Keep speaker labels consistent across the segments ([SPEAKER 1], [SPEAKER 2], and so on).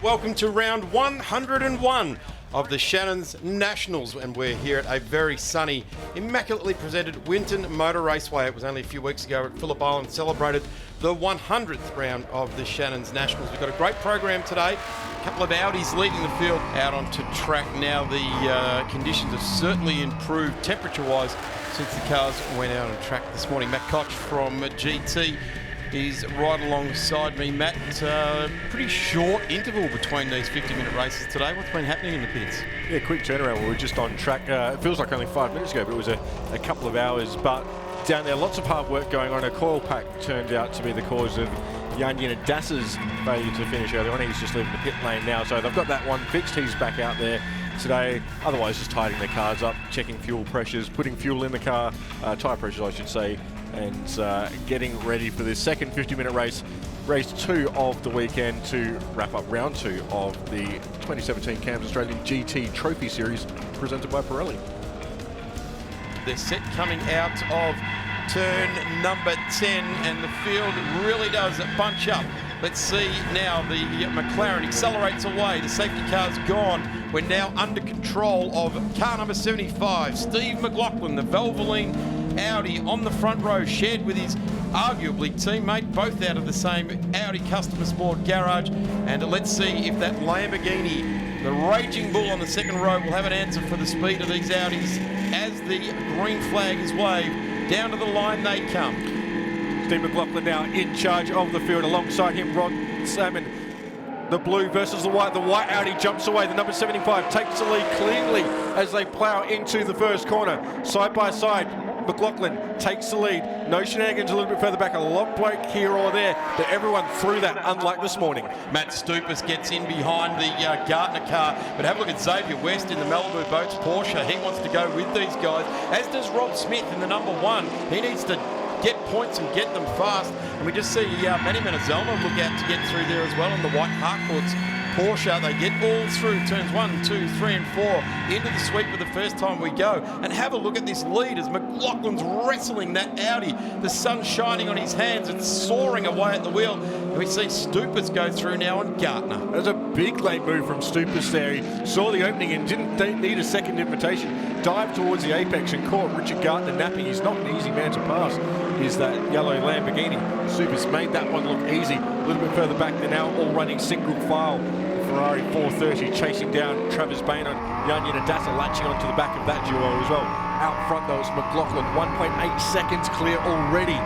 [SPEAKER 1] Welcome to round 101 of the Shannons Nationals, and we're here at a very sunny, immaculately presented Winton Motor Raceway. It was only a few weeks ago at Phillip Island, celebrated the 100th round of the Shannons Nationals. We've got a great program today. A couple of Audis leading the field out onto track now. The conditions have certainly improved temperature-wise since the cars went out on track this morning. Matt Koch from GT is right alongside me. Matt, pretty short interval between these 50-minute races today. What's been happening in the pits?
[SPEAKER 2] Yeah, quick turnaround. We were just on track. It feels like only 5 minutes ago, but it was a couple of hours. But down there, lots of hard work going on. A coil pack turned out to be the cause of Winton Das's failure to finish early on. He's just leaving the pit lane now, so they've got that one fixed. He's back out there today. Otherwise, just tidying their cars up, checking fuel pressures, putting fuel in the car, tyre pressures, I should say, and getting ready for this second 50-minute race, race 2 of the weekend, to wrap up round 2 of the 2017 CAMS Australian GT Trophy Series presented by Pirelli.
[SPEAKER 1] They're set coming out of turn number 10, and the field really does bunch up. Let's see now, the McLaren accelerates away. The safety car's gone. We're now under control of car number 75, Steve McLaughlin, the Valvoline Audi on the front row, shared with his arguably teammate, both out of the same Audi Customer Sport garage. And let's see if that Lamborghini, the Raging Bull on the second row, will have an answer for the speed of these Audis as the green flag is waved. Down to the line they come.
[SPEAKER 2] Steve McLaughlin now in charge of the field. Alongside him, Rod Salmon. The blue versus the white. The white Audi jumps away. The number 75 takes the lead cleanly as they plough into the first corner. Side by side, McLaughlin takes the lead. No shenanigans a little bit further back. A lot bloke here or there, but everyone through that, unlike this morning.
[SPEAKER 1] Matt Stupas gets in behind the Gartner car, but have a look at Xavier West in the Malibu Boats Porsche. He wants to go with these guys, as does Rob Smith in the number 1. He needs to get points and get them fast. And we just see Manny Menazelma look out to get through there as well in the white Harcourts Porsche. They get all through turns 1, 2, 3 and 4 into the sweep for the first time we go. And have a look at this lead as McLaughlin's wrestling that Audi. The sun's shining on his hands. It's soaring away at the wheel. And we see Stupas go through now on Gartner.
[SPEAKER 2] There's a big late move from Stupas there. He saw the opening and didn't need a second invitation. Dived towards the apex and caught Richard Gartner napping. He's not an easy man to pass. Is that yellow Lamborghini. Stupas made that one look easy. A little bit further back, they're now all running single file. Ferrari 430 chasing down Travis Bain on Winton Motor, latching onto the back of that duo as well. Out front though, it's McLaughlin, 1.8 seconds clear already.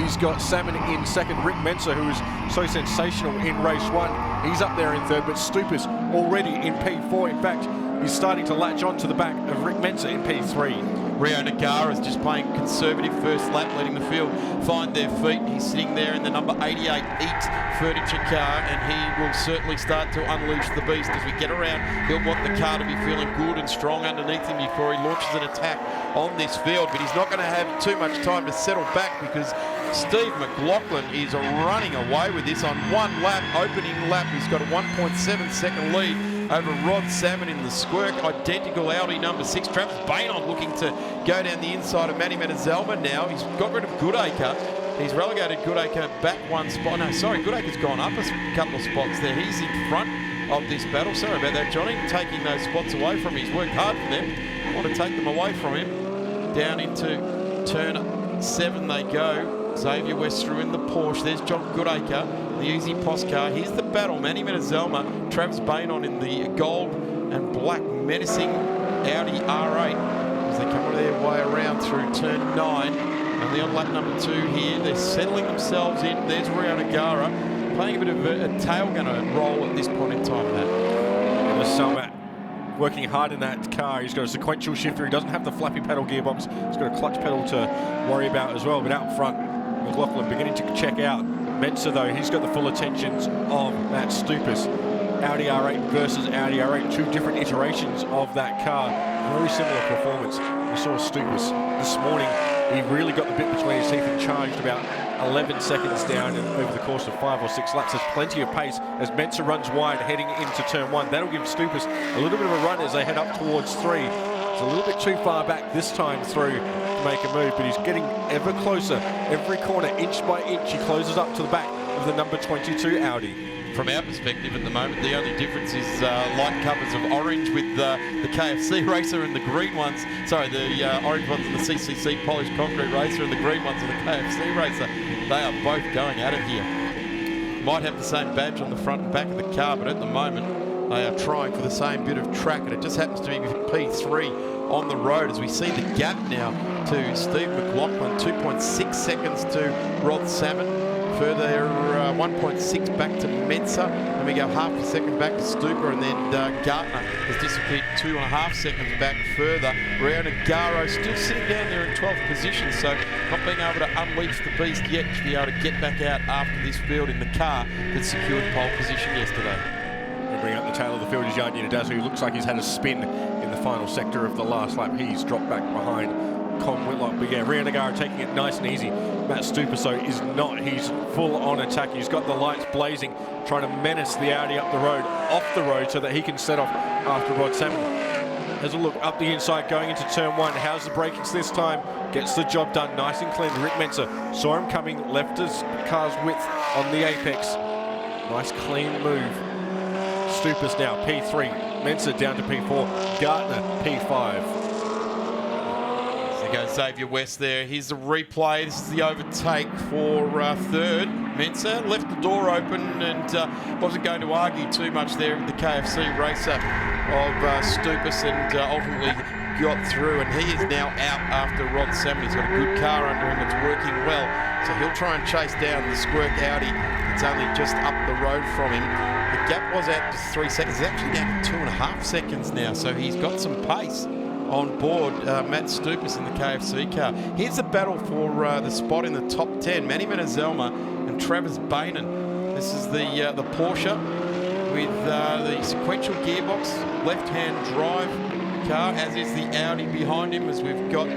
[SPEAKER 2] He's got Salmon in second. Rick Menser, who was so sensational in race 1, he's up there in third, but Stupas already in P4. In fact, he's starting to latch on to the back of Rick Menser in P3.
[SPEAKER 1] Rio Nagara is just playing conservative first lap, letting the field find their feet. He's sitting there in the number 88 Eat furniture car, and he will certainly start to unleash the beast as we get around. He'll want the car to be feeling good and strong underneath him before he launches an attack on this field, but he's not going to have too much time to settle back because Steve McLaughlin is running away with this on one lap, opening lap. He's got a 1.7 second lead over Rod Salmon in the Squirk. Identical Audi number 6. Travis Bain looking to go down the inside of Manny Menazelma now. He's got rid of Goodacre. He's relegated Goodacre back one spot. No, sorry, Goodacre's gone up a couple of spots there. He's in front of this battle. Sorry about that, Johnny. Taking those spots away from him. He's worked hard for them. I want to take them away from him. Down into turn 7 they go. Xavier West through in the Porsche. There's John Goodacre, the easy POS car. Here's the battle. Manny Menazelma, Travis Bain in the gold and black menacing Audi R8 as they come their way around through turn 9. And they're on lap number 2 here. They're settling themselves in. There's Rio Nagara playing a bit of a tail gunner role at this point in time, Matt.
[SPEAKER 2] And Menazelma working hard in that car. He's got a sequential shifter. He doesn't have the flappy pedal gearbox. He's got a clutch pedal to worry about as well. But out front, McLaughlin beginning to check out. Mensa though, he's got the full attentions of Matt Stupas. Audi R8 versus Audi R8, 2 different iterations of that car. Very similar performance. We saw Stupas this morning. He really got the bit between his teeth and charged about 11 seconds down and over the course of 5 or 6 laps. There's plenty of pace as Mensa runs wide heading into turn 1. That'll give Stupas a little bit of a run as they head up towards 3. It's a little bit too far back this time through to make a move, but he's getting ever closer. Every corner, inch by inch, he closes up to the back of the number 22 Audi.
[SPEAKER 1] From our perspective at the moment, the only difference is light covers of orange with the KFC racer and the green ones. Sorry, the orange ones are the CCC polished concrete racer and the green ones are the KFC racer. They are both going at it here. Might have the same badge on the front and back of the car, but at the moment they are trying for the same bit of track, and it just happens to be P3 on the road as we see the gap now to Steve McLaughlin, 2.6 seconds to Rod Salmon. Further 1.6 back to Mensa, and we go half a second back to Stuper, and then Gartner has disappeared 2.5 seconds back further. Rio Nagaro still sitting down there in 12th position, so not being able to unleash the beast yet to be able to get back out after this field in the car that secured pole position yesterday.
[SPEAKER 2] We'll bring up the tail of the field is Yardney Dazu, who looks like he's had a spin in the final sector of the last lap. He's dropped back behind Con Whitlock, but yeah, Rio Nagaro taking it nice and easy. Matt Stupiso is not. He's full on attack. He's got the lights blazing, trying to menace the Audi up the road, off the road, so that he can set off after Rod Salmon. Has a look up the inside, going into turn one. How's the brakings this time? Gets the job done nice and clean. Rick Mensa saw him coming, left his car's width on the apex. Nice clean move. Stupas now P3. Mensa down to P4. Gartner P5.
[SPEAKER 1] There goes Xavier West there. Here's the replay. This is the overtake for third. Mensa left the door open and wasn't going to argue too much there with the KFC racer of Stupas, and ultimately got through, and he is now out after Rod Salmon. He's got a good car under him. It's working well, so he'll try and chase down the Squirk Audi. It's only just up the road from him. The gap was out to 3 seconds. It's actually down to 2.5 seconds now, so he's got some pace on board. Matt Stupas in the KFC car. Here's the battle for the spot in the top 10. Manny Menazelma and Travis Bainan. This is the Porsche with the sequential gearbox, left-hand drive car, as is the Audi behind him, as we've got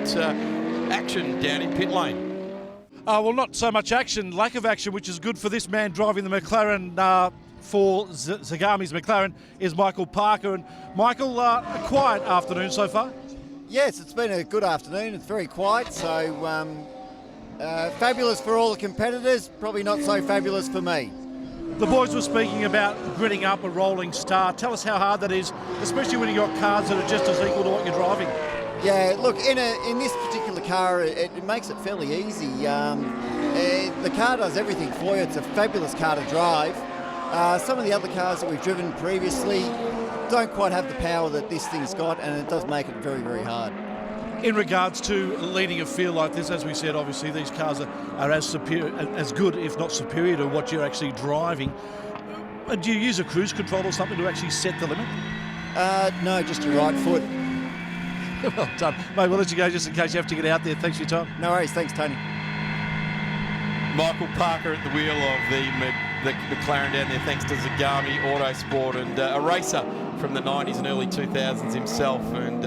[SPEAKER 1] action down in pit lane.
[SPEAKER 3] Well, not so much action, lack of action, which is good for this man driving the McLaren. For Zagami's McLaren is Michael Parker. And Michael, a quiet afternoon so far?
[SPEAKER 4] Yes, it's been a good afternoon. It's very quiet, so fabulous for all the competitors, probably not so fabulous for me.
[SPEAKER 3] The boys were speaking about gritting up a rolling start. Tell us how hard that is, especially when you've got cars that are just as equal to what you're driving.
[SPEAKER 4] Yeah, look, in this particular car, it makes it fairly easy. The car does everything for you. It's a fabulous car to drive. Some of the other cars that we've driven previously don't quite have the power that this thing's got, and it does make it very, very hard.
[SPEAKER 3] In regards to leading a field like this, as we said, obviously these cars are as good, if not superior, to what you're actually driving. Do you use a cruise control or something to actually set the limit?
[SPEAKER 4] No, just your right foot.
[SPEAKER 3] Well done. Mate, we'll let you go just in case you have to get out there. Thanks for your time.
[SPEAKER 4] No worries. Thanks, Tony.
[SPEAKER 1] Michael Parker at the wheel of the McLaren down there, thanks to Zagami Autosport, and a racer from the 90s and early 2000s himself, and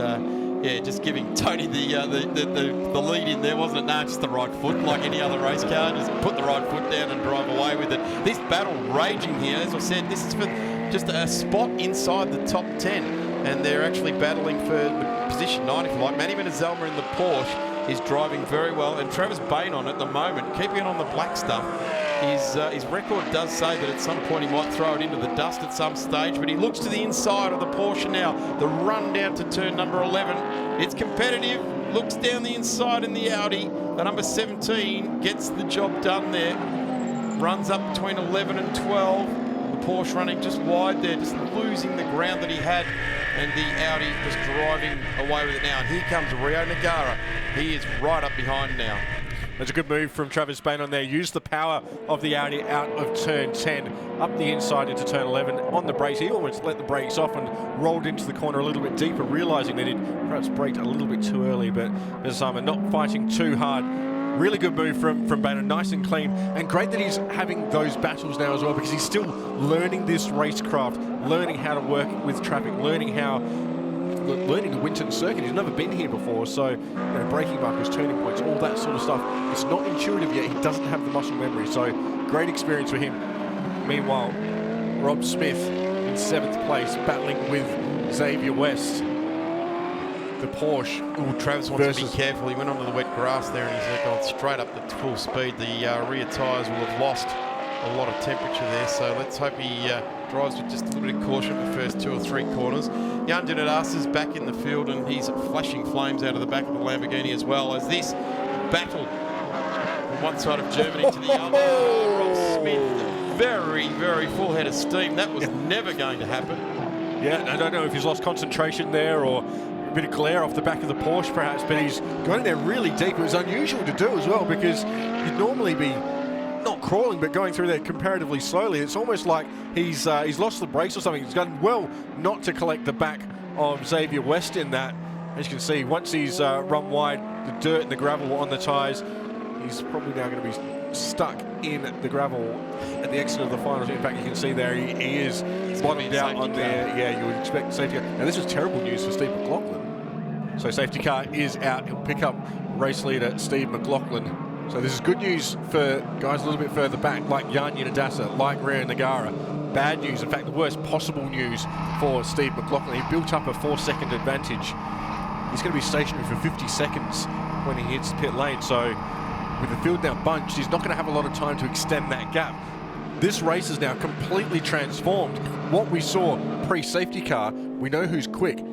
[SPEAKER 1] yeah, just giving Tony the lead in there, wasn't it? No, just the right foot, like any other race car, just put the right foot down and drive away with it. This battle raging here, as I said, this is for just a spot inside the top 10, and they're actually battling for position 9, if you like. Manny Menazelma in the Porsche is driving very well, and Travis Bainan at the moment, keeping it on the black stuff. His record does say that at some point he might throw it into the dust at some stage, but he looks to the inside of the Porsche now. The run down to turn number 11. It's competitive, looks down the inside in the Audi. The number 17 gets the job done there. Runs up between 11 and 12. The Porsche running just wide there, just losing the ground that he had, and the Audi just driving away with it now. And here comes Rio Nagara. He is right up behind now.
[SPEAKER 2] That's a good move from Travis Bainan there. Used the power of the Audi out of turn 10, up the inside into turn 11. On the brakes, he almost let the brakes off and rolled into the corner a little bit deeper, realising that he'd perhaps braked a little bit too early, but Menazelma not fighting too hard. Really good move from Bainan, nice and clean, and great that he's having those battles now as well, because he's still learning this racecraft, learning how to work with traffic, learning the Winton circuit. He's never been here before, so braking markers, turning points, all that sort of stuff. It's not intuitive yet. He doesn't have the muscle memory, so great experience for him. Meanwhile, Rob Smith in 7th place, battling with Xavier West. The Porsche.
[SPEAKER 1] Ooh, Travis wants to be careful. He went onto the wet grass there and he's gone straight up to full speed. The rear tyres will have lost a lot of temperature there, so let's hope he drives with just a little bit of caution the first 2 or 3 corners. Jan Dinadas is back in the field, and he's flashing flames out of the back of the Lamborghini as well as this battle from one side of Germany to the other. Ross Smith, very, very full head of steam. That was never going to happen.
[SPEAKER 2] Yeah, I don't know if he's lost concentration there or a bit of glare off the back of the Porsche perhaps, but he's gone in there really deep. It was unusual to do as well, because you'd normally be not crawling but going through there comparatively slowly. It's almost like he's lost the brakes or something. He's done well not to collect the back of Xavier West in that. As you can see, once he's run wide, the dirt and the gravel on the tyres, he's probably now going to be stuck in the gravel at the exit of the finals. In fact, you can see there he is bottomed out on there. Yeah, you would expect safety car. Now this was terrible news for Steve McLaughlin. So safety car is out. He'll pick up race leader Steve McLaughlin. So this is good news for guys a little bit further back, like Jan Dinadas, like Rio Nagara. Bad news, in fact, the worst possible news for Steve McLaughlin. He built up a 4-second advantage. He's going to be stationary for 50 seconds when he hits pit lane. So with the field now bunched, he's not going to have a lot of time to extend that gap. This race is now completely transformed. What we saw pre-safety car, we know who's quick.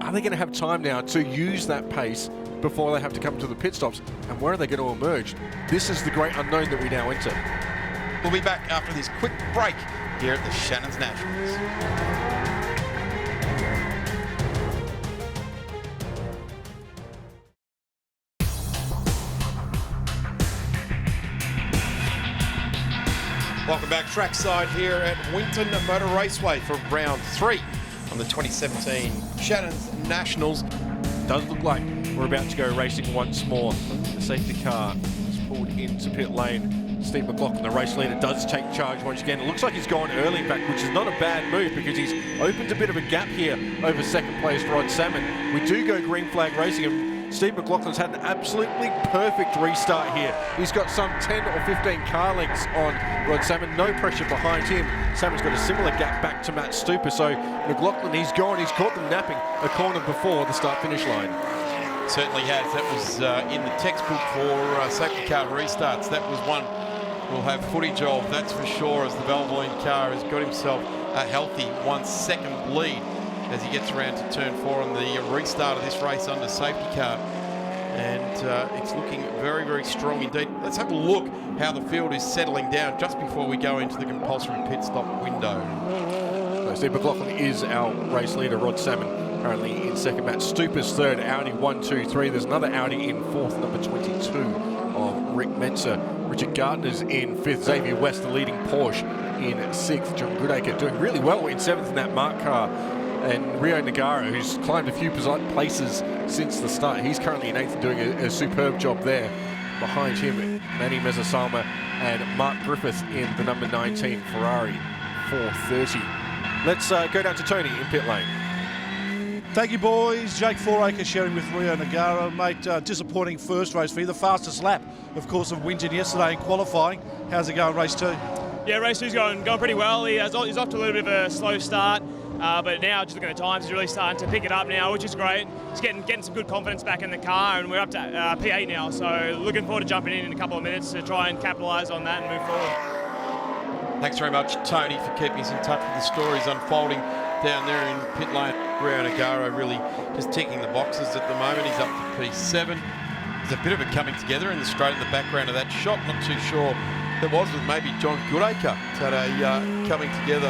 [SPEAKER 2] Are they going to have time now to use that pace before they have to come to the pit stops? And where are they going to emerge? This is the great unknown that we now enter.
[SPEAKER 1] We'll be back after this quick break here at the Shannons Nationals. Welcome back trackside here at Winton Motor Raceway for round 3 on the 2017 Shannons Nationals.
[SPEAKER 2] Does look like we're about to go racing once more. The safety car is pulled into pit lane. Steve McLaughlin, the race leader, does take charge once again. It looks like he's gone early, in fact, which is not a bad move, because he's opened a bit of a gap here over second place Rod Salmon. We do go green flag racing, and Steve McLaughlin's had an absolutely perfect restart here. He's got some 10 or 15 car lengths on Rod Salmon, no pressure behind him. Salmon's got a similar gap back to Matt Stuper, so McLaughlin, he's gone, he's caught them napping a corner before the start-finish line.
[SPEAKER 1] Certainly has. That was in the textbook for safety car restarts. That was one we'll have footage of, that's for sure, as the Valvoline car has got himself a healthy 1 second lead as he gets around to turn 4 on the restart of this race under safety car. And it's looking very, very strong indeed. Let's have a look how the field is settling down just before we go into the compulsory pit stop window.
[SPEAKER 2] So Steve McLaughlin is our race leader. Rod Salmon currently in second. Matt Stuper's third. Audi 1, 2, 3. There's another Audi in fourth, number 22 of Rick Menser. Richard Gardner's in fifth. Xavier West, the leading Porsche, in sixth. John Goodacre doing really well in seventh in that Mark car. And Rio Nagara, who's climbed a few places since the start, he's currently in eighth, doing a superb job there. Behind him, Manny Mezzasalma and Mark Griffith in the number 19 Ferrari 430. Let's go down to Tony in pit lane.
[SPEAKER 3] Thank you, boys. Jake Fouracre sharing with Rio Nagara. Mate, disappointing first race for you. The fastest lap, of course, of Winton yesterday in qualifying. How's it going, race 2?
[SPEAKER 5] Yeah, race 2's going pretty well. He's off to a little bit of a slow start, but now, just looking at the times, he's really starting to pick it up now, which is great. He's getting some good confidence back in the car, and we're up to P8 now, so looking forward to jumping in a couple of minutes to try and capitalise on that and move forward.
[SPEAKER 1] Thanks very much, Tony, for keeping us in touch with the stories unfolding down there in pit lane. Rio Nagara really just ticking the boxes at the moment. He's up to P7. There's a bit of a coming together in the straight in the background of that shot. Not too sure there was with maybe John Goodacre. Had a coming together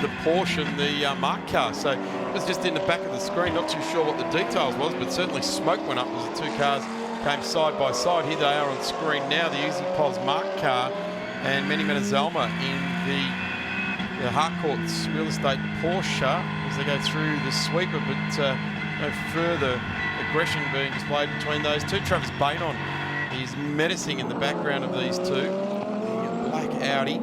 [SPEAKER 1] the Porsche and the Mark car. So it was just in the back of the screen. Not too sure what the details was, but certainly smoke went up as the two cars came side by side. Here they are on screen now, the Easy Pos Mark car and Manny Mezzasalma in the Harcourt's Real Estate Porsche as they go through the sweeper, but no further aggression being displayed between those two. Travis Bainon is menacing in the background of these two. The black Audi.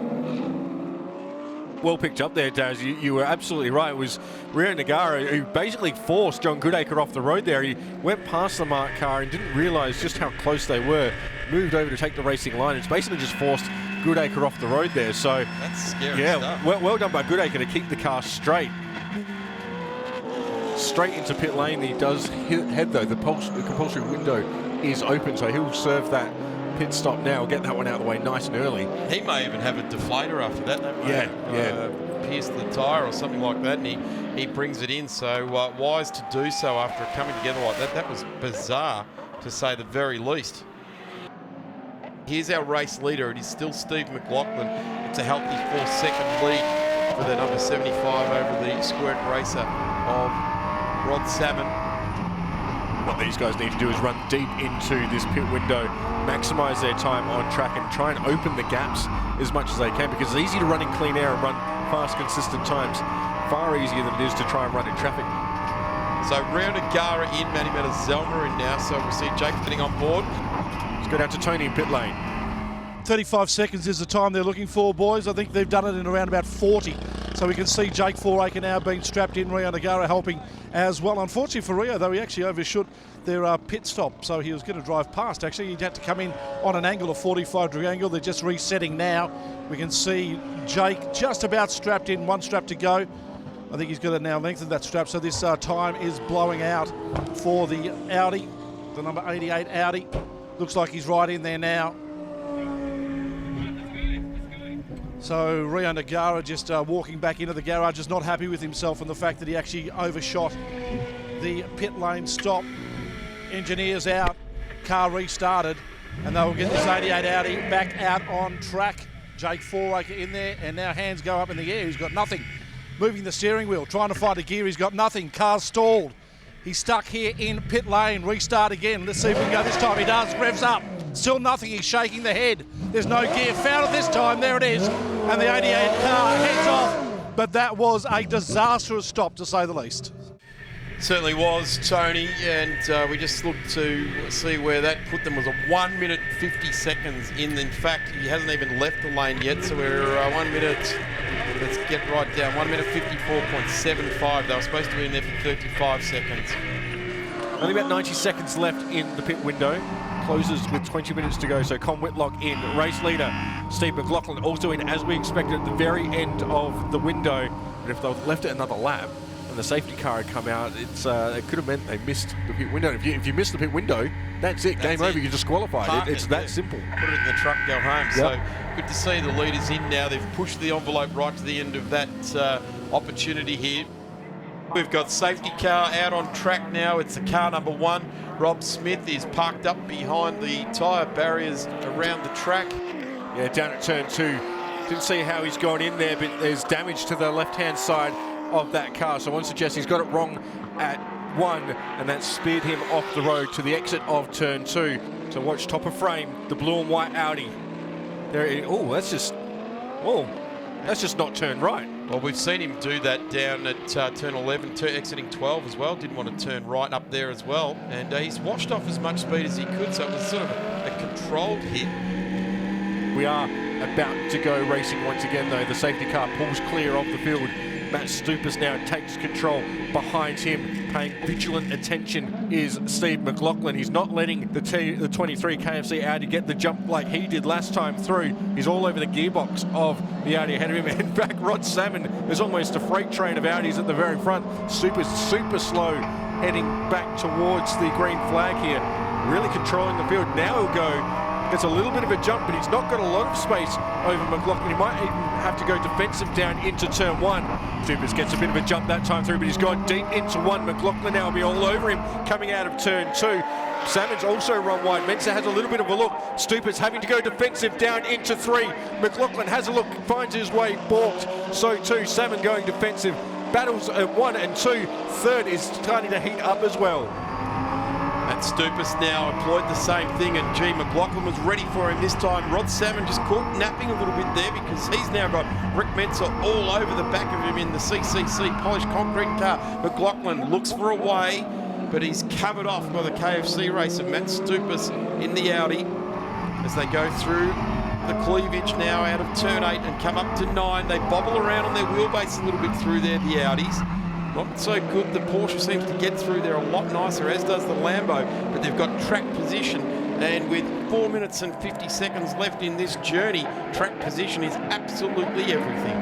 [SPEAKER 2] Well picked up there, Daz. You were absolutely right. It was Rio Nagara who basically forced John Goodacre off the road there. He went past the Mark car and didn't realise just how close they were. Moved over to take the racing line. It's basically just forced Goodacre off the road there. So
[SPEAKER 1] that's scary stuff.
[SPEAKER 2] Well done by Goodacre to keep the car straight into pit lane. He does head though. The compulsory window is open, so he'll serve that pit stop now. Get that one out of the way nice and early.
[SPEAKER 1] He may even have a deflator after that. That may pierce the tyre or something like that, and he brings it in. So wise to do so after it coming together like that. That was bizarre, to say the very least. Here's our race leader. It is still Steve McLaughlin. It's a healthy 4-second lead for the number 75 over the squirt racer of Rod Salmon.
[SPEAKER 2] What these guys need to do is run deep into this pit window, maximise their time on track and try and open the gaps as much as they can, because it's easy to run in clean air and run fast, consistent times. Far easier than it is to try and run in traffic.
[SPEAKER 1] So Riona Gara in, Matty Zelma in now, so we'll see Jake getting on board.
[SPEAKER 2] Let's go down to Tony in pit lane.
[SPEAKER 3] 35 seconds is the time they're looking for, boys. I think they've done it in around about 40. So we can see Jake Fouracre now being strapped in, Rio Nagara helping as well. Unfortunately for Rio, though, he actually overshot their pit stop, so he was going to drive past. Actually, he'd had to come in on an angle, a 45-degree angle. They're just resetting now. We can see Jake just about strapped in, one strap to go. I think he's going to now lengthen that strap, so this time is blowing out for the Audi, the number 88 Audi. Looks like he's right in there now. So Rio Nagara just walking back into the garage, is not happy with himself and the fact that he actually overshot the pit lane stop. Engineers out, car restarted, and they will get this 88 Audi back out on track. Jake Fouracre in there, and now hands go up in the air. He's got nothing. Moving the steering wheel, trying to find a gear. He's got nothing. Car's stalled. He's stuck here in pit lane. Restart again. Let's see if we can go this time. He does. Revs up. Still nothing. He's shaking the head. There's no gear. Found it this time. There it is. And the 88 car heads off. But that was a disastrous stop, to say the least.
[SPEAKER 1] Certainly was, Tony, and we just looked to see where that put them. Was a 1 minute 50 seconds in. In fact, he hasn't even left the lane yet, so we're 1 minute, let's get right down, 1 minute 54.75. They were supposed to be in there for 35 seconds.
[SPEAKER 2] Only about 90 seconds left in the pit window. Closes with 20 minutes to go, so Con Whitlock in. Race leader Steve McLaughlin also in, as we expected, at the very end of the window. But if they'd left it another lap and the safety car had come out, it could have meant they missed the pit window. If you miss the pit window, that's it. Game over. You're disqualified. It's that simple.
[SPEAKER 1] Put it in the truck, go home. Yep. So good to see the leaders in now. They've pushed the envelope right to the end of that opportunity here. We've got safety car out on track now. It's the car number 1. Rob Smith is parked up behind the tyre barriers around the track.
[SPEAKER 2] Yeah, down at turn 2. Didn't see how he's gone in there, but there's damage to the left-hand side of that car. So one suggests he's got it wrong at 1, and that speared him off the road to the exit of turn 2. So watch top of frame, the blue and white Audi. There. Oh, that's just not turned right.
[SPEAKER 1] Well, we've seen him do that down at turn 11, exiting 12 as well. Didn't want to turn right up there as well. And he's washed off as much speed as he could, so it was sort of a controlled hit.
[SPEAKER 2] We are about to go racing once again, though. The safety car pulls clear of the field. Matt Stupas now takes control. Behind him, paying vigilant attention, is Steve McLaughlin. He's not letting the 23 KFC Audi get the jump like he did last time through. He's all over the gearbox of the Audi ahead of him. In fact, Rod Salmon is almost a freight train of Audis at the very front. Super slow, heading back towards the green flag here. Really controlling the field. Now he'll go. Gets a little bit of a jump, but he's not got a lot of space over McLaughlin. He might even have to go defensive down into turn 1. Stupas gets a bit of a jump that time through, but he's gone deep into 1. McLaughlin now will be all over him coming out of turn 2. Salmon's also run wide. Mensa has a little bit of a look. Stupas having to go defensive down into 3. McLaughlin has a look, finds his way, balked. So too, Salmon going defensive. Battles at 1 and 2. Third is starting to heat up as well.
[SPEAKER 1] And Stupas now employed the same thing, and G. McLaughlin was ready for him this time. Rod Salmon just caught napping a little bit there, because he's now got Rick Mensa all over the back of him in the CCC polished concrete car. McLaughlin looks for a way, but he's covered off by the KFC racer, Matt Stupas, in the Audi, as they go through the cleavage now out of turn 8 and come up to 9. They bobble around on their wheelbase a little bit through there, the Audis. Not so good. The Porsche seems to get through there a lot nicer, as does the Lambo, but they've got track position, and with 4 minutes and 50 seconds left in this journey, track position is absolutely everything.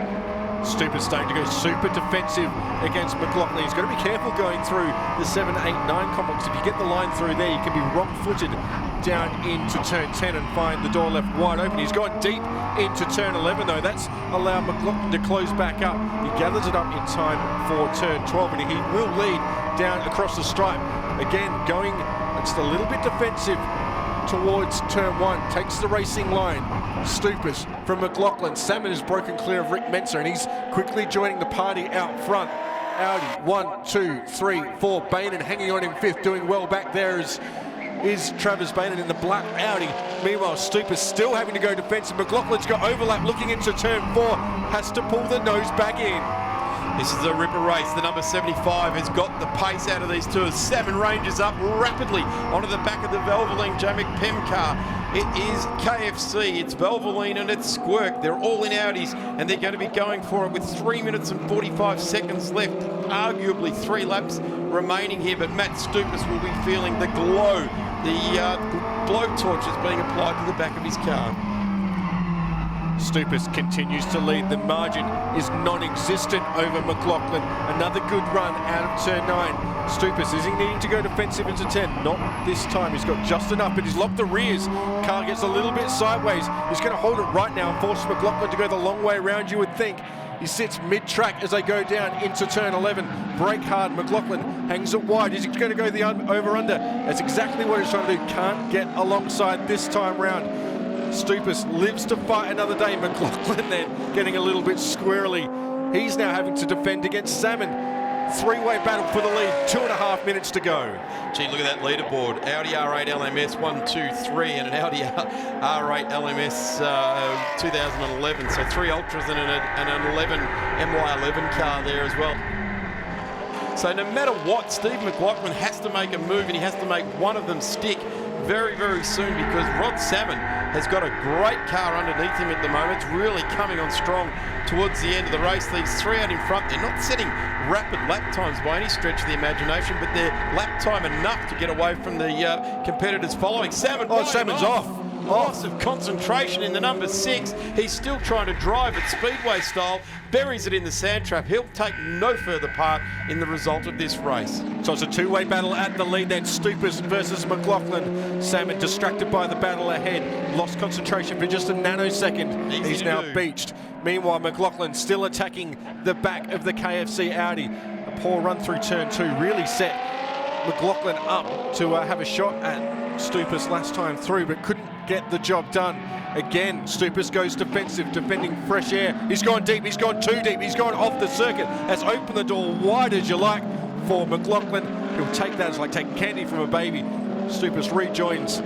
[SPEAKER 2] Stupas starting to go super defensive against McLaughlin. He's got to be careful going through the 7, 8, 9 complex. If you get the line through there, you can be wrong-footed down into turn 10 and find the door left wide open. He's gone deep into turn 11 though. That's allowed McLaughlin to close back up. He gathers it up in time for turn 12 and he will lead down across the stripe. Again, going just a little bit defensive towards turn 1, takes the racing line. Stupas from McLaughlin. Salmon is broken clear of Rick Menser and he's quickly joining the party out front. Audi, 1, 2, 3, 4. Bainan hanging on in 5th, doing well back there is Travis Bainan in the black Audi. Meanwhile, Stupas still having to go defensive. McLaughlin's got overlap looking into turn 4, has to pull the nose back in.
[SPEAKER 1] This is a ripper race. The number 75 has got the pace out of these two. Salmon ranges up rapidly onto the back of the Valvoline J McPem car. It is KFC, it's Valvoline and it's Squirk. They're all in Audis and they're going to be going for it with 3 minutes and 45 seconds left. Arguably 3 laps remaining here, but Matt Stupas will be feeling the glow. The blowtorch is being applied to the back of his car.
[SPEAKER 2] Stupas continues to lead. The margin is non-existent over McLaughlin. Another good run out of turn 9. Stupas, is he needing to go defensive into 10? Not this time. He's got just enough, but he's locked the rears. Car gets a little bit sideways. He's going to hold it right now and force McLaughlin to go the long way around, you would think. He sits mid-track as they go down into turn 11. Brake hard. McLaughlin hangs it wide. Is he going to go the over-under? That's exactly what he's trying to do. Can't get alongside this time round. Stupas lives to fight another day. McLaughlin then getting a little bit squirrely. He's now having to defend against Salmon. 3-way battle for the lead, 2.5 minutes to go.
[SPEAKER 1] Gee, look at that leaderboard. Audi R8 LMS 1, 2, 3 and an Audi R8 LMS 2011. So 3 Ultras and an 11 MY11 car there as well. So no matter what, Steve McLaughlin has to make a move and he has to make one of them stick very, very soon because Rod Salmon has got a great car underneath him at the moment. It's really coming on strong towards the end of the race. These 3 out in front, they're not setting rapid lap times by any stretch of the imagination, but they're lap time enough to get away from the competitors following. Salmon,
[SPEAKER 2] Salmon's off.
[SPEAKER 1] Loss of concentration in the number 6. He's still trying to drive it Speedway style, buries it in the sand trap. He'll take no further part in the result of this race.
[SPEAKER 2] So it's a 2-way battle at the lead then. Stupas versus McLaughlin. Salmon distracted by the battle ahead. Lost concentration for just a nanosecond. He's now beached. Meanwhile, McLaughlin still attacking the back of the KFC Audi. A poor run through turn 2 really set McLaughlin up to have a shot at Stupas last time through, but couldn't get the job done. Again, Stupas goes defensive, defending fresh air. He's gone deep, he's gone too deep, he's gone off the circuit. That's opened the door wide as you like for McLaughlin. He'll take that as like taking candy from a baby. Stupas rejoins.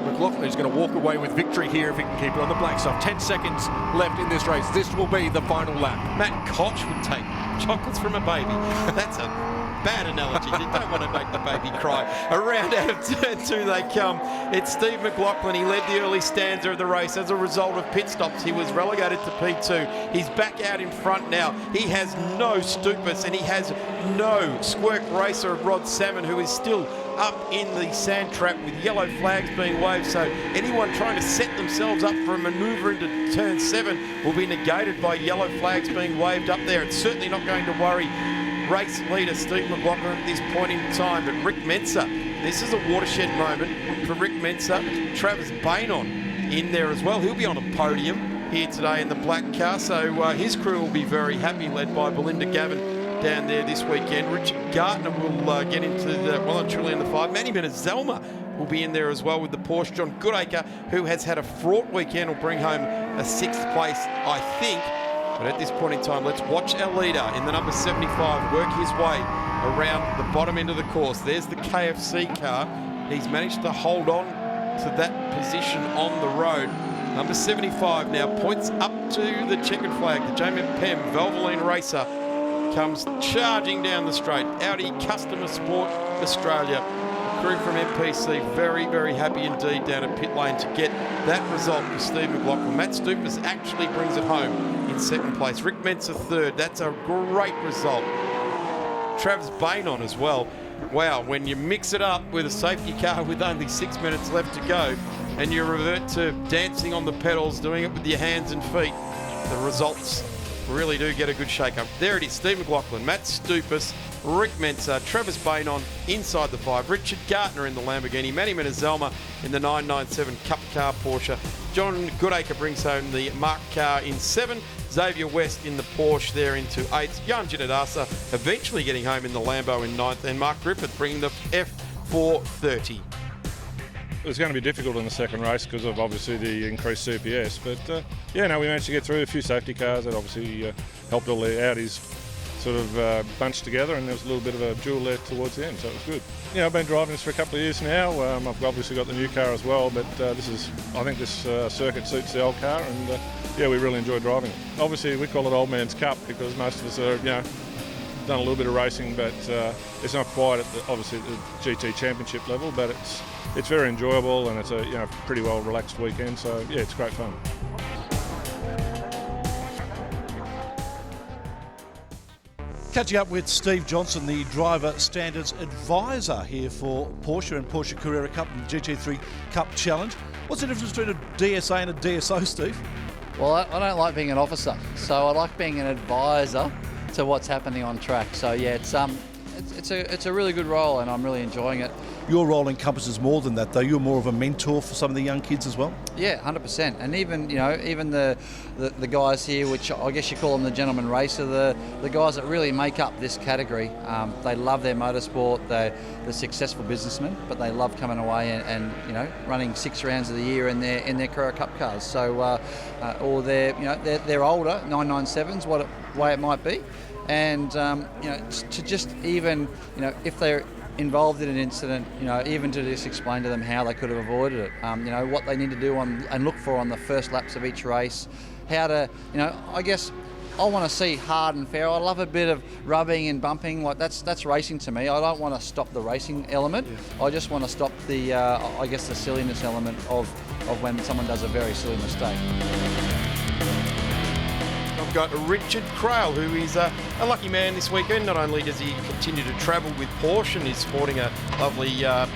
[SPEAKER 2] McLaughlin is going to walk away with victory here if he can keep it on the black stuff. 10 seconds left in this race. This will be the final lap.
[SPEAKER 1] Matt Koch would take chocolates from a baby. That's a bad analogy. You don't want to make the baby cry. Around out of turn 2 they come. It's Steve McLaughlin. He led the early stanza of the race. As a result of pit stops, he was relegated to P2. He's back out in front now. He has no Stupas and he has no Squirk racer of Rod Salmon, who is still up in the sand trap with yellow flags being waved. So anyone trying to set themselves up for a manoeuvre into turn 7 will be negated by yellow flags being waved up there. It's certainly not going to worry race leader Steve McLaughlin at this point in time, but Rick Menser, this is a watershed moment for Rick Menser. Travis Bainan in there as well. He'll be on a podium here today in the black car, so his crew will be very happy, led by Belinda Gavin down there this weekend. Richard Gartner will get into the well and truly in the 5. Manny Menazelma will be in there as well with the Porsche. John Goodacre, who has had a fraught weekend, will bring home a 6th place, I think. But at this point in time, let's watch our leader in the number 75 work his way around the bottom end of the course. There's the KFC car. He's managed to hold on to that position on the road. Number 75 now points up to the checkered flag. The J McPem Valvoline racer comes charging down the straight. Audi Customer Sport Australia. Crew from MPC very, very happy indeed down at pit lane to get that result for Steve McLaughlin. Matt Stupas actually brings it home in 2nd place. Rick Menser 3rd. That's a great result. Travis Bainan as well. Wow, when you mix it up with a safety car with only 6 minutes left to go and you revert to dancing on the pedals, doing it with your hands and feet, the results really do get a good shake-up. There it is, Steve McLaughlin, Matt Stupas, Rick Menzer, Travis Bain inside the 5, Richard Gartner in the Lamborghini, Manny Menezelma in the 997 Cup car Porsche, John Goodacre brings home the Mark car in 7, Xavier West in the Porsche there into 8th, Jan Ginadasa eventually getting home in the Lambo in 9th, and Mark Griffith bringing the F430.
[SPEAKER 6] It was going to be difficult in the second race because of obviously the increased CPS, but we managed to get through a few safety cars that obviously helped all the Audis sort of bunch together, and there was a little bit of a duel there towards the end, so it was good. I've been driving this for a couple of years now. I've obviously got the new car as well, but I think this circuit suits the old car, and we really enjoy driving it. Obviously we call it Old Man's Cup because most of us are, done a little bit of racing, but it's not quite at obviously the GT Championship level, but it's very enjoyable, and it's a pretty well relaxed weekend, so it's great fun.
[SPEAKER 3] Catching up with Steve Johnson, the driver standards advisor here for Porsche and Porsche Carrera Cup and the GT3 Cup Challenge. What's the difference between a DSA and a DSO, Steve?
[SPEAKER 7] Well, I don't like being an officer, so I like being an advisor to what's happening on track. So it's a really good role, and I'm really enjoying it.
[SPEAKER 3] Your role encompasses more than that, though. You're more of a mentor for some of the young kids as well.
[SPEAKER 7] Yeah, 100%. And even the guys here, which I guess you call them the gentleman racer, the guys that really make up this category. They love their motorsport. They're successful businessmen, but they love coming away and running 6 rounds of the year in their Carrera Cup cars. So or they're older 997s, way it might be, and to just even if they're involved in an incident, even to just explain to them how they could have avoided it, what they need to do and look for on the first laps of each race, how to, I guess I want to see hard and fair. I love a bit of rubbing and bumping. Like that's racing to me. I don't want to stop the racing element. Yeah. I just want to stop the, the silliness element of when someone does a very silly mistake.
[SPEAKER 1] I've got Richard Crail, who is a lucky man this weekend. Not only does he continue to travel with Porsche and he's sporting a lovely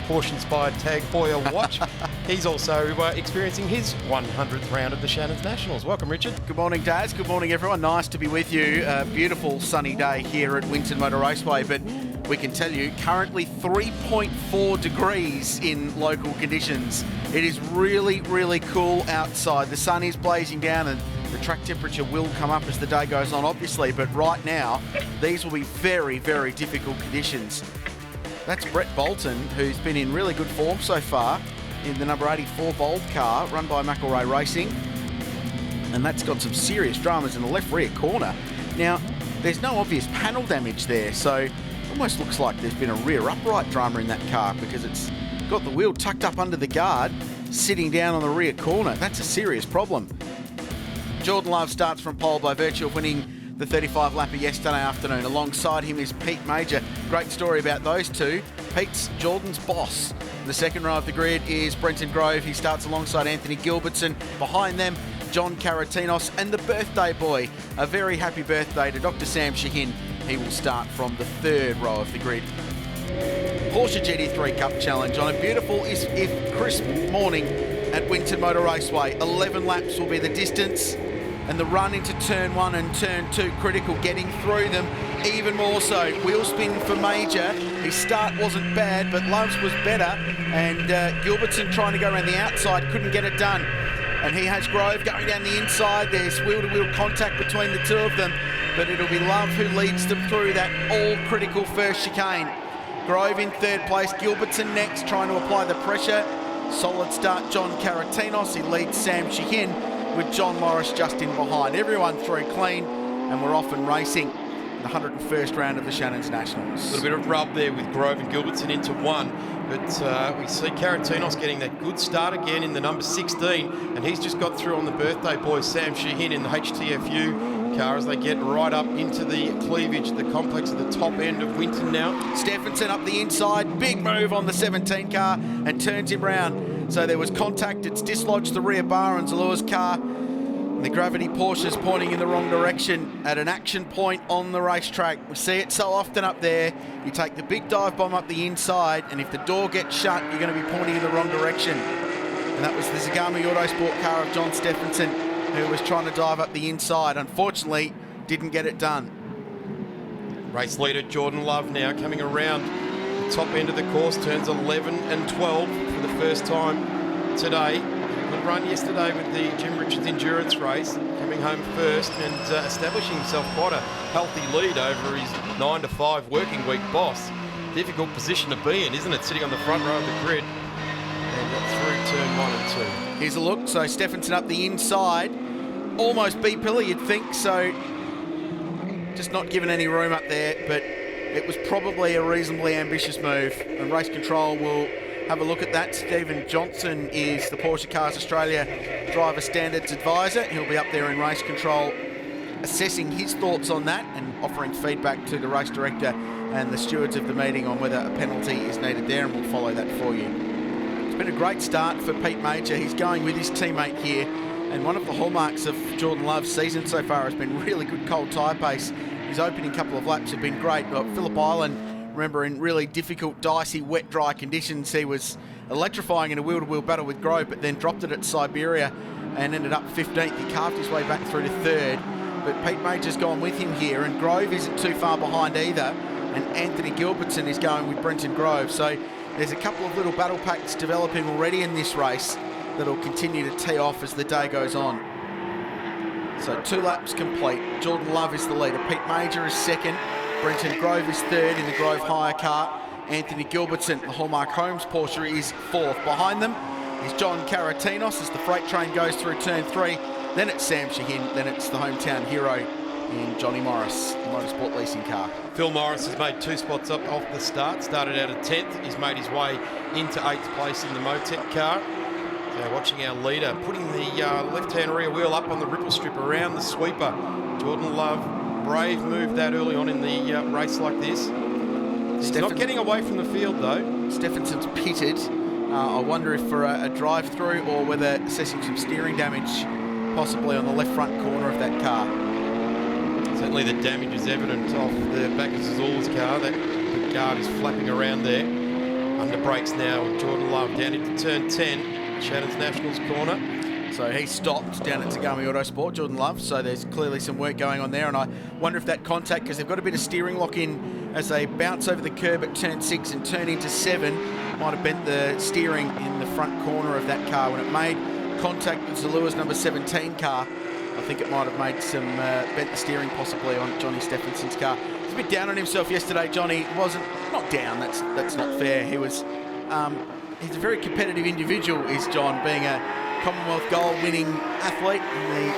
[SPEAKER 1] Porsche-inspired Tag Heuer watch, he's also experiencing his 100th round of the Shannons Nationals. Welcome, Richard.
[SPEAKER 8] Good morning, Daz. Good morning, everyone. Nice to be with you. A beautiful sunny day here at Winton Motor Raceway, but we can tell you currently 3.4 degrees in local conditions. It is really, really cool outside. The sun is blazing down and the track temperature will come up as the day goes on, obviously, but right now, these will be very, very difficult conditions. That's Brett Bolton, who's been in really good form so far in the number 84 Bold car, run by McElroy Racing. And that's got some serious dramas in the left rear corner. Now, there's no obvious panel damage there, so it almost looks like there's been a rear upright drama in that car because it's got the wheel tucked up under the guard, sitting down on the rear corner. That's a serious problem. Jordan Love starts from pole by virtue of winning the 35-lapper yesterday afternoon. Alongside him is Pete Major. Great story about those two. Pete's Jordan's boss. In the second row of the grid is Brenton Grove. He starts alongside Anthony Gilbertson. Behind them, John Caratinos and the birthday boy. A very happy birthday to Dr. Sam Shahin. He will start from the third row of the grid. Porsche GT3 Cup Challenge on a beautiful, if crisp morning at Winton Motor Raceway. 11 laps will be the distance. And the run into turn 1 and turn 2 critical, getting through them even more so. Wheel spin for Major. His start wasn't bad, but Love's was better. And Gilbertson trying to go around the outside, couldn't get it done. And he has Grove going down the inside. There's wheel-to-wheel contact between the two of them. But it'll be Love who leads them through that all-critical first chicane. Grove in third place, Gilbertson next, trying to apply the pressure. Solid start, John Caratinos. He leads Sam Shahin, with John Morris just in behind. Everyone through clean, and we're off and racing the 101st round of the Shannons Nationals.
[SPEAKER 1] A little bit of rub there with Grove and Gilbertson into one, but we see Caratinos getting that good start again in the number 16, and he's just got through on the birthday boy Sam Shahin in the HTFU car as they get right up into the cleavage, the complex at the top end of Winton now.
[SPEAKER 8] Stephenson up the inside, big move on the 17 car and turns him round. So there was contact, it's dislodged the rear bar on Zalur's car. And the Gravity Porsche's pointing in the wrong direction at an action point on the racetrack. We see it so often up there. You take the big dive bomb up the inside, and if the door gets shut, you're going to be pointing in the wrong direction. And that was the Zagami Autosport car of John Stephenson, who was trying to dive up the inside. Unfortunately, didn't get it done.
[SPEAKER 1] Race leader Jordan Love now coming around the top end of the course, turns 11 and 12 for the first time today. Good run yesterday with the Jim Richards endurance race, coming home first and establishing himself quite a healthy lead over his 9 to 5 working week boss. Difficult position to be in, isn't it? Sitting on the front row of the grid. And got through turn 1 and 2.
[SPEAKER 8] Here's a look. So Stephenson up the inside. Almost B-pillar, you'd think. So just not given any room up there, but it was probably a reasonably ambitious move. And race control will have a look at that. Stephen Johnson is the Porsche Cars Australia Driver Standards Advisor. He'll be up there in race control assessing his thoughts on that and offering feedback to the race director and the stewards of the meeting on whether a penalty is needed there, and we'll follow that for you. It's been a great start for Pete Major. He's going with his teammate here, and one of the hallmarks of Jordan Love's season so far has been really good cold tyre pace. His opening couple of laps have been great. Phillip Island, remember, in really difficult, dicey, wet, dry conditions, he was electrifying in a wheel-to-wheel battle with Grove, but then dropped it at Siberia and ended up 15th. He carved his way back through to 3rd, but Pete Major's gone with him here, and Grove isn't too far behind either, and Anthony Gilbertson is going with Brenton Grove. So there's a couple of little battle packs developing already in this race that'll continue to tee off as the day goes on. So 2 laps complete. Jordan Love is the leader. Pete Major is second. Brenton Grove is third in the Grove hire car. Anthony Gilbertson, the Hallmark Homes Porsche, is fourth. Behind them is John Caratinos as the freight train goes through turn 3. Then it's Sam Shahin. Then it's the hometown hero in Johnny Morris, the motorsport leasing car.
[SPEAKER 1] Phil Morris has made 2 spots up off the start. Started out at 10th. He's made his way into 8th place in the Motec car. So watching our leader putting the left-hand rear wheel up on the ripple strip around the sweeper. Jordan Love, brave move that early on in the race like this. He's not getting away from the field though.
[SPEAKER 8] Stephenson's pitted. I wonder if for a drive-through or whether assessing some steering damage possibly on the left front corner of that car.
[SPEAKER 1] Certainly the damage is evident off the back of Zazula's car. That the guard is flapping around there. Under brakes now with Jordan Love down into turn 10. Shannons Nationals corner.
[SPEAKER 8] So he stopped down at Tagami Autosport, Jordan Love. So there's clearly some work going on there. And I wonder if that contact, because they've got a bit of steering lock in as they bounce over the curb at turn 6 and turn into 7, might have bent the steering in the front corner of that car. When it made contact with Zalua's number 17 car, I think it might have made some bent the steering possibly on Johnny Stephenson's car. He's a bit down on himself yesterday, Johnny. Wasn't not down. That's not fair. He was. He's a very competitive individual, is John, being a Commonwealth gold-winning athlete in the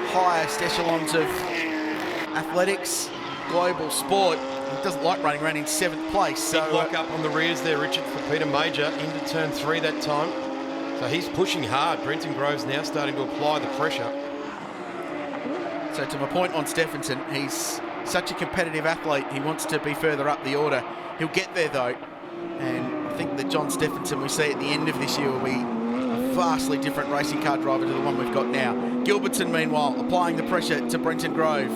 [SPEAKER 8] highest echelons of athletics, global sport. He doesn't like running around in 7th place. So
[SPEAKER 1] lock up on the rears there, Richard, for Peter Major into turn 3 that time. So he's pushing hard. Brenton Grove's now starting to apply the pressure.
[SPEAKER 8] So to my point on Stephenson, he's such a competitive athlete. He wants to be further up the order. He'll get there though. And I think that John Stephenson we see at the end of this year will be a vastly different racing car driver to the one we've got now. Gilbertson, meanwhile, applying the pressure to Brenton Grove.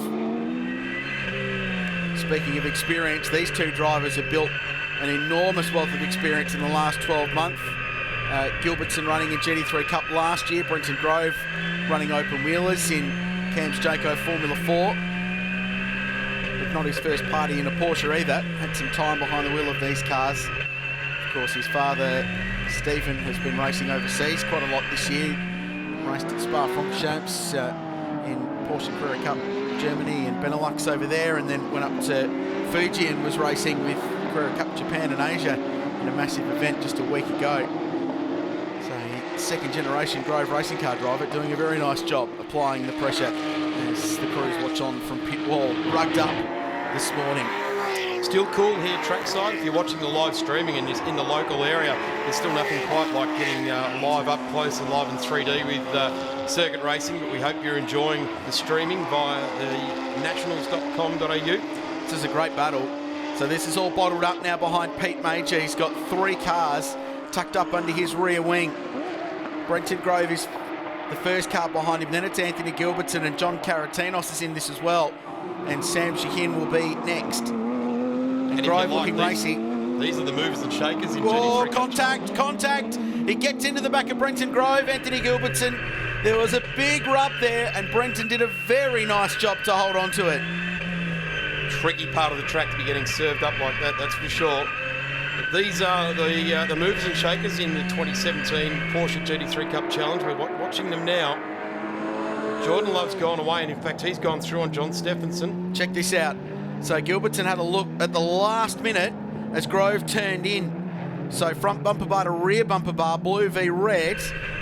[SPEAKER 8] Speaking of experience, these 2 drivers have built an enormous wealth of experience in the last 12 months. Gilbertson running in GT3 Cup last year, Brenton Grove running open wheelers in Cam's Jayco Formula 4. But not his first party in a Porsche either. Had some time behind the wheel of these cars. Of course, his father, Stephen, has been racing overseas quite a lot this year. Raced at Spa-Francorchamps in Porsche Carrera Cup Germany and Benelux over there, and then went up to Fuji and was racing with Carrera Cup Japan and Asia in a massive event just a week ago. So, second-generation Grove racing car driver doing a very nice job applying the pressure as the crews watch on from pit wall, rugged up this morning.
[SPEAKER 1] Still cool here trackside. If you're watching the live streaming and you're in the local area, there's still nothing quite like getting live up close and live in 3D with circuit racing, but we hope you're enjoying the streaming via the nationals.com.au.
[SPEAKER 8] This is a great battle. So this is all bottled up now behind Pete Major. He's got 3 cars tucked up under his rear wing. Brenton Grove is the first car behind him. Then it's Anthony Gilbertson, and John Caratinos is in this as well. And Sam Shahin will be next. And Grove looking racy.
[SPEAKER 1] These are the movers and shakers in
[SPEAKER 8] GT3.
[SPEAKER 1] GT3.
[SPEAKER 8] Contact. He gets into the back of Brenton Grove. Anthony Gilbertson There was a big rub there, and Brenton did a very nice job to hold on to it.
[SPEAKER 1] Tricky part of the track to be getting served up like that, that's for sure. These are the movers and shakers in the 2017 Porsche GT3 Cup Challenge. We're watching them now. Jordan Love's gone away, and in fact, he's gone through on John Stephenson.
[SPEAKER 8] Check this out. So Gilbertson had a look at the last minute as Grove turned in. So front bumper bar to rear bumper bar, blue v red,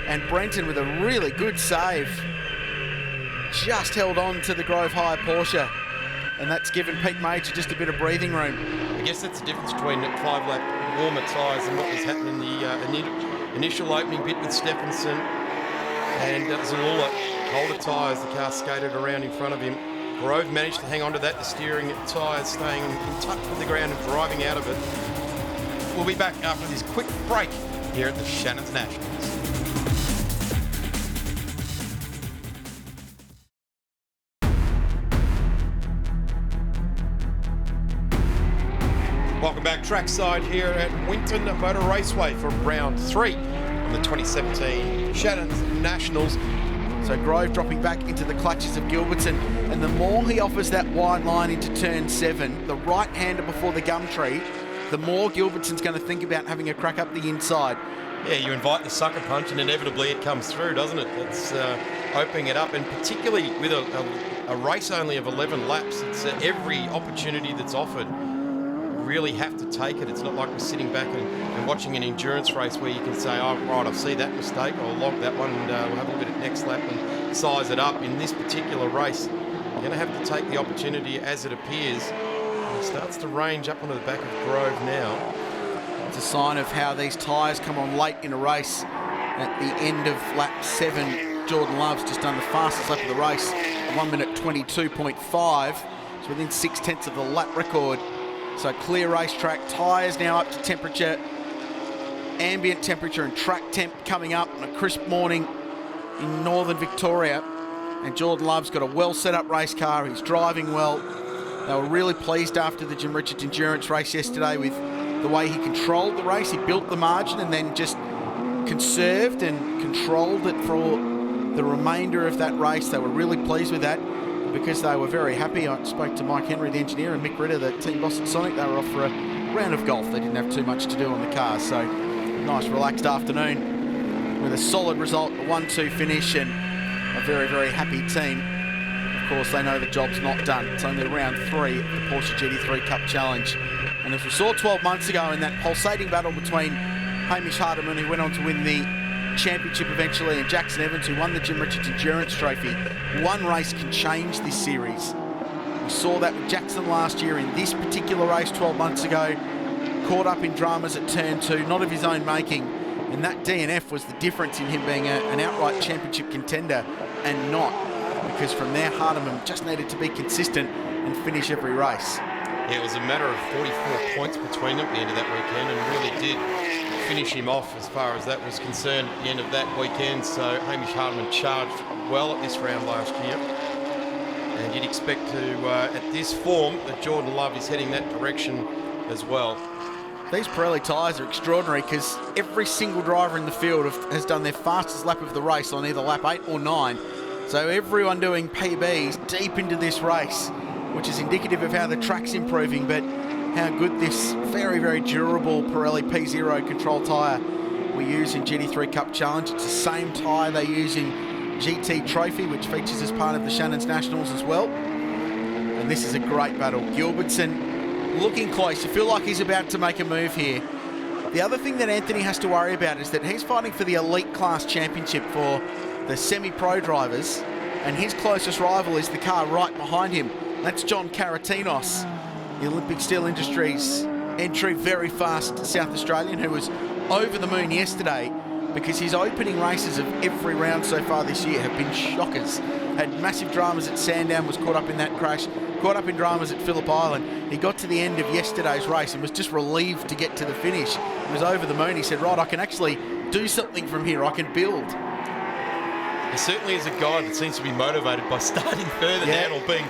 [SPEAKER 8] and Brenton with a really good save. Just held on to the Grove Hire Porsche, and that's given Pete Major just a bit of breathing room.
[SPEAKER 1] I guess that's the difference between 5-lap warmer tyres and what was happening in the initial opening bit with Stephenson and Zalula. Colder tyres, the car skated around in front of him. Grove managed to hang on to that, the steering tyres staying in touch with the ground and driving out of it. We'll be back after this quick break here at the Shannons Nationals. Welcome back trackside here at Winton Motor Raceway for round 3 on the 2017 Shannons Nationals.
[SPEAKER 8] So Grove dropping back into the clutches of Gilbertson, and the more he offers that wide line into turn 7, the right-hander before the gum tree, the more Gilbertson's going to think about having a crack up the inside.
[SPEAKER 1] Yeah, you invite the sucker punch and inevitably it comes through, doesn't it? It's opening it up, and particularly with a race only of 11 laps, it's every opportunity that's offered. Really have to take it. It's not like we're sitting back and watching an endurance race where you can say, oh, right, I see that mistake, I'll log that one and we'll have a look at it next lap and size it up. In this particular race, you're going to have to take the opportunity as it appears. And it starts to range up onto the back of Grove now.
[SPEAKER 8] It's a sign of how these tyres come on late in a race. At the end of lap 7, Jordan Love's just done the fastest lap of the race, 1 minute 22.5. It's within 6/10 of the lap record. So clear racetrack, tyres now up to temperature, ambient temperature and track temp coming up on a crisp morning in northern Victoria. And Jordan Love's got a well set up race car, he's driving well. They were really pleased after the Jim Richards endurance race yesterday with the way he controlled the race. He built the margin and then just conserved and controlled it for the remainder of that race. They were really pleased with that, because they were very happy. I spoke to Mike Henry, the engineer, and Mick Ritter, the team boss at Sonic. They were off for a round of golf. They didn't have too much to do on the car, so nice relaxed afternoon with a solid result, a 1-2 finish, and a very, very happy team. Of course, they know the job's not done. It's only round 3 of the Porsche GT3 Cup Challenge. And as we saw 12 months ago in that pulsating battle between Hamish Hardeman, who went on to win the championship eventually, and Jackson Evans, who won the Jim Richards Endurance Trophy, one race can change this series. We saw that with Jackson last year in this particular race 12 months ago, caught up in dramas at turn 2, not of his own making, and that DNF was the difference in him being an outright championship contender and not, because from there Hardeman just needed to be consistent and finish every race.
[SPEAKER 1] Yeah, it was a matter of 44 points between them at the end of that weekend, and really did finish him off as far as that was concerned at the end of that weekend. So Hamish Hardeman charged well at this round last year, and you'd expect to, at this form, that Jordan Love is heading that direction as well.
[SPEAKER 8] These Pirelli tyres are extraordinary because every single driver in the field has done their fastest lap of the race on either lap 8 or 9. So everyone doing PBs deep into this race, which is indicative of how the track's improving, but how good this very, very durable Pirelli P0 control tyre we use in GT3 Cup Challenge. It's the same tyre they use in GT Trophy, which features as part of the Shannons Nationals as well. And this is a great battle. Gilbertson looking close. You feel like he's about to make a move here. The other thing that Anthony has to worry about is that he's fighting for the elite class championship for the semi-pro drivers, and his closest rival is the car right behind him. That's John Karatinos, the Olympic Steel Industries entry, very fast South Australian, who was over the moon yesterday because his opening races of every round so far this year have been shockers. Had massive dramas at Sandown, was caught up in that crash, caught up in dramas at Phillip Island. He got to the end of yesterday's race and was just relieved to get to the finish. He was over the moon. He said, right, I can actually do something from here. I can build.
[SPEAKER 1] He certainly is a guy that seems to be motivated by starting further down or being